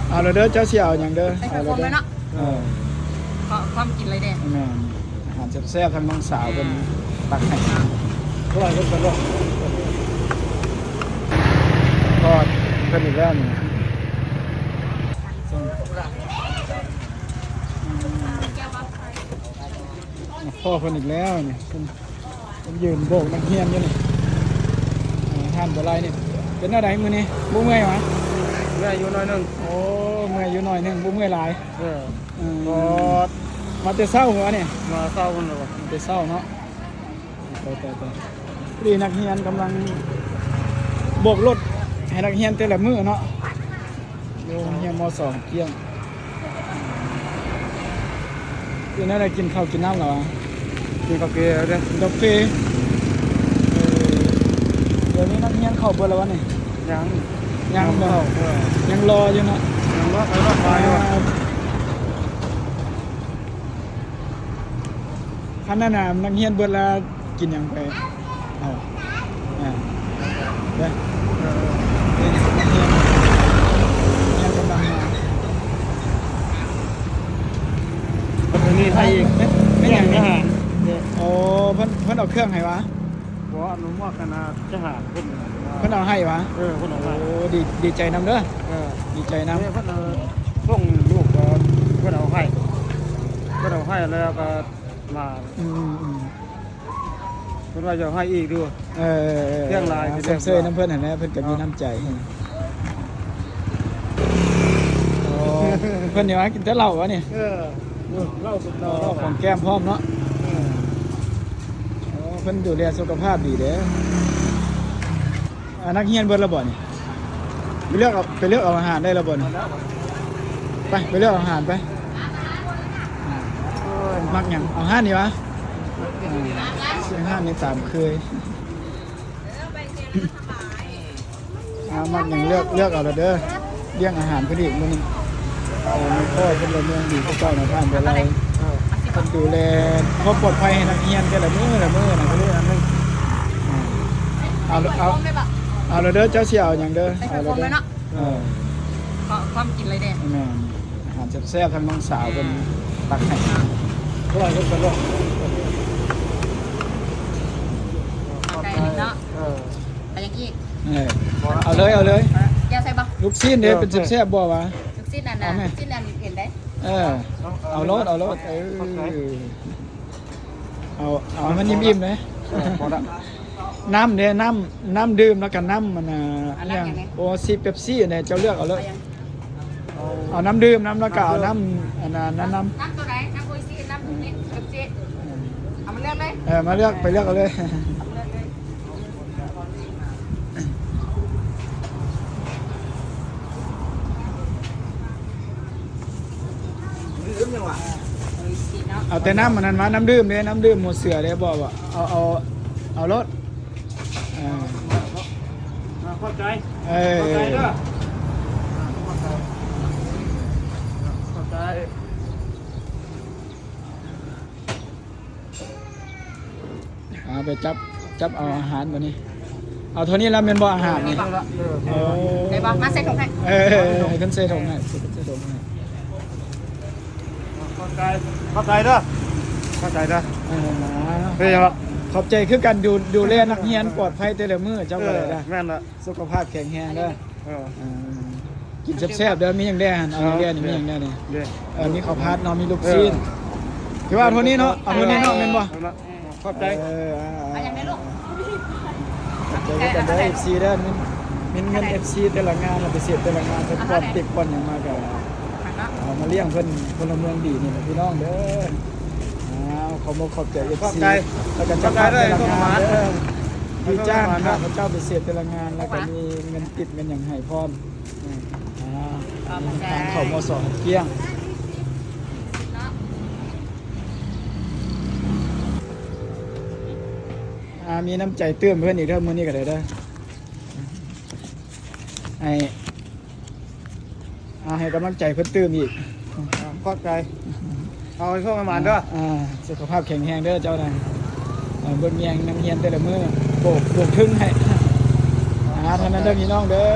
เอาละเด้อเจ้าเสี่ยวอย่างเด้อ ใส่ เอา ข้าว ละ ต้ม เด้อแล้วเนาะ ความกินอะไรเด้ แม่นอาหารแซ่บๆทั้งน้องสาวเป็นตักให้อร่อยก็เป็นรสทอดเพิ่นอีกแล้วนี่พ่อเพิ่นอีกแล้วนี่เพิ่นยืนโบกนักเรียนอยู่นี่ท่านบ่ไรนี่เป็นอะไรมื้อนี้บ่เมื่อยหรอ เมื่ออายุน้อยนึง โอ้เมื่อยอยู่หน่อยหนึงบ่เมื่อยหลาย พอ มาแต่เช้าหัวนี่ มาเศร้าคนแล้ว มาแต่เช้าเนาะไปดีนักเรียนกำลังโบกรถให้นักเรียนแต่ละมื้อเนาะโรงเรียนม.2 เที่ยงคือนั่นได้กินข้าวกินน้ำแล้วอ่ะ กินกาแฟเด้อก าแฟเดี๋ยวนี้นักเรียนเข้าเบิดแล้ววะนี่ ยัง ยังบ่ยังรออยู่เนาะ ยังว่าไปว่าไปอยู่ คันนั้นน่ะนักเรียนเบิดแล้วกินหยังไปเอาเด้อนักเรียนกำลังมา คนนี้ไทยอีก ไม่อย่างนี้ นี้ โอ้เพิ่นเอาเครื่องให้วะ บอกว่านุ่มว่าคณะจะหาคน เพิ่นเอาให้วะ คนออกมา โอ้ดีใจนำเด้อดีใจนำ เนี่ยเพิ่นส่งลูกก็เพิ่นเอาให้แล้วก็มา อืม เพิ่นว่าจะให้อีกด้วย เครื่องลาย เซยน้ำเพิ่นหั่นแหละเพิ่นก็มีน้ำใจให้โอ้เพิ่นเนี่ยว่ากินแต่เหล้าวะนี่ เล่าสุด เหล้าของแก้มพร้อมเนาะโอ้เพิ่นดูแลสุขภาพดีเด้อนักเรียนเบิดแล้วบ่นี่ไปเลือกเอาอาหารได้แล้วบ่นี่ไปเลือกเอาอาหารไปมักหยังเอาอาหารนี่วะเสียงอาหารนี่ตามเคยมักหยังเลือกเอาละเด้อเลี้ยงอาหารเพิ่นอีกมื้อนึงในพ่อเพิ่นละเมืองดีเขาเจ้าหน้าบ้านแต่ไรเพิ่นดูแลความปลอดภัยให้นักเรียนแต่ละมื้อนะก็เลยอันนึงเอาละเด้อเจ้าเสี่ยวหยังเด้อ ใส่ เอา ข้าว ละ ต้ม เด้ แล้ว อ เนาะความกินอะไรเด้ แม่นอาหารแซ่บๆทั้งน้องสาวเป็นตักให้อร่อยก็เป็นรส ไก่เนาะไปยังอีก เอาเลย แก้วใส่บ่ ลูกชิ้นเด้เป็นแซ่บๆบ่วะ ลูกชิ้นนั่นน่ะลูกชิ้นนั่นเห็นได้ เอารสเอาให้มันอิ่มๆเลยน้ำเนี่ยน้ำดื่มแล้วกันน้ำมันอย่างโอซีเป๊ปซี่เนี่ยเจ้าเลือกเอาเลยเอาน้ำดื่มน้ำแล้วก็เอาน้ำอันนั้นน้ำ ตัวไหนน้ำโอซีน้ำนี่กับเจ๊เอามาเลือกเลย มาเลือกไปเลือกเอาเลยเอาแต่น้ำมันนั้นมาน้ำดื่มเลยน้ำดื่มหมดเสือเลยบอกว่าเอารถเข้าใจ เข้าใจเด้อเข้าใจไปจับเอาอาหารตัวนี้เอาเท่านี้แล้วเป็นบ่อาหารนี่ได้บ่มาใส่ถุงให้ ให้ขึ้นเซถงให้เข้าใจเด้อเข้าใจเด้อเป็นยังไง ขอบใจคือกันดูแลนักเรียนปลอดภัยแต่ละมื้อเจ้าก็ได้ แม่นละ สุขภาพแข็งแรงเด้อกินแซ่บๆเด้อมีอย่างแด่หั่นเอาอย่างแด่นี่มีอย่างแด่นี่มีข้าวผัดเนาะมีลูกชิ้นคือว่าเท่านี้เนาะเอาเท่านี้เนาะแม่นบ่ ขอบใจ เอาอย่างนี้ลูก ขอบใจกันเด้อ FC เด้อมินเงิน FC แต่ละงานเราไปเสียแต่ละงานเพิ่นปอนติดปอนหยังมาก็เอามาเลี้ยงเพิ่นพลเมืองดีนี่พี่น้องเด้อขอบใจ FC แล้วก็จัดการแต่ละงานเด้อมีจ้างข้าพเจ้าไปเสียแต่ละงานแล้วก็มีเงินติดเงินหยังให้พร้อมทางเข้าม.2 เกี้ยงมีน้ำใจเตื้มเพื่อนอีกเด้อมื้อนี้ก็ได้เด้อให้กำลังใจเพิ่นเตื้มอีก ขอบใจเอาช่วงประมาณเด้อสุขภาพแข็งแรงเด้อเจ้านายเบิ่งแยงน้ำเฮียนแต่ละมื้อโบกทึ่งให้เท่านั้นเด้อพี่น้องเด้อ